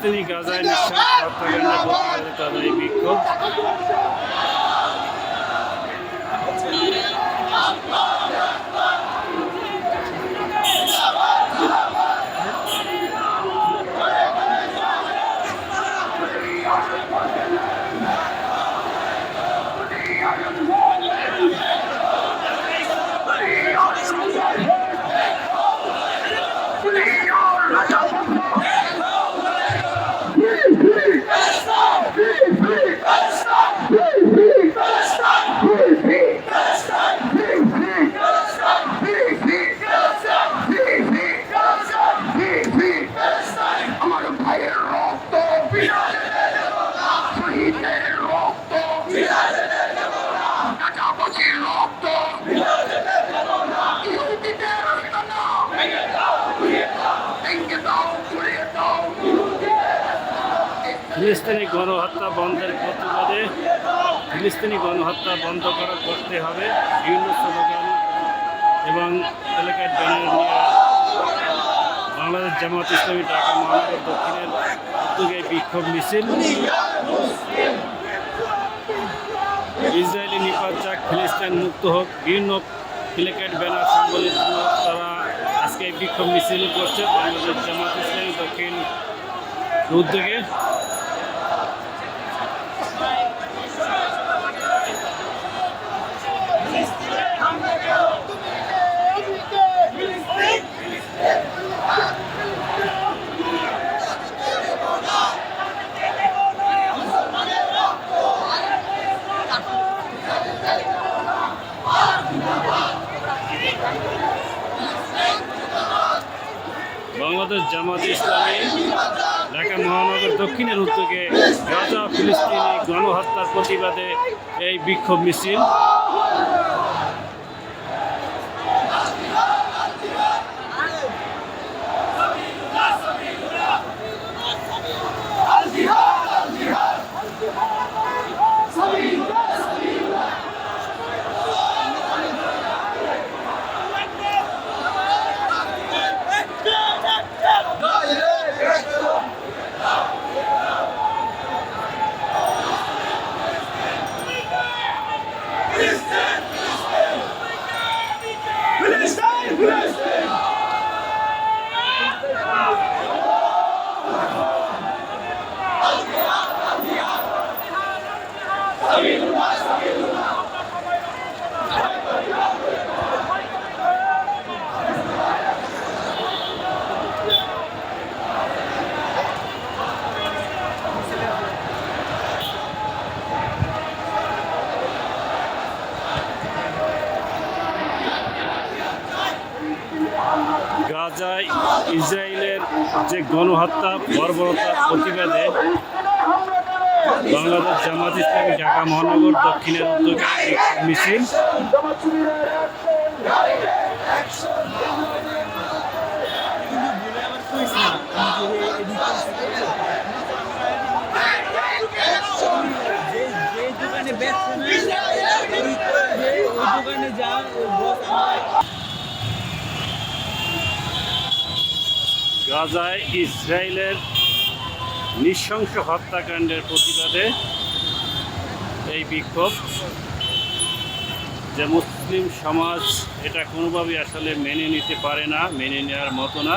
ফিলিস্তিনি গাজায় নৃশংস হত্যাকাণ্ডের প্রতিবাদে তাদের এই বিক্ষোভ। ফিলিস্তিনি গণহত্যা বন্ধের প্রতিবাদে ফিলিস্তিনি গণহত্যা বন্ধ করতে হবে বিভিন্ন স্লোগান এবং এলাকায় ব্যানার নিয়ে বাংলাদেশ জামাত ইসলামী ঢাকা মহানগর দক্ষিণের উদ্যোগে বিক্ষোভ মিছিল। ইসরায়েলি নিপাত যাক, ফিলিস্তিন মুক্ত হোক, বিভিন্ন প্লেকার্ড ব্যানার সম্বলিত তারা আজকে বিক্ষোভ মিছিল করছে বাংলাদেশ জামাত ইসলামী দক্ষিণ উদ্যোগে। বাংলাদেশ জামাত ইসলামী ঢাকা মহানগর দক্ষিণের উদ্যোগে গাজা ফিলিস্তিনি গণহত্যার প্রতিবাদে এই বিক্ষোভ মিছিল। গাজায় ইসরায়েলের যে গণহত্যা বর্বরতার প্রতিবাদে বাংলাদেশ জামাত ইসলামী ঢাকা মহানগর দক্ষিণের উদ্যোগে মিছিল। গাজায় ইসরায়েলের নৃশংস হত্যাকাণ্ডের প্রতিবাদে এই বিক্ষোভ, যে মুসলিম সমাজ এটা কোনোভাবেই আসলে মেনে নিতে পারে না, মেনে নেওয়ার মতো না।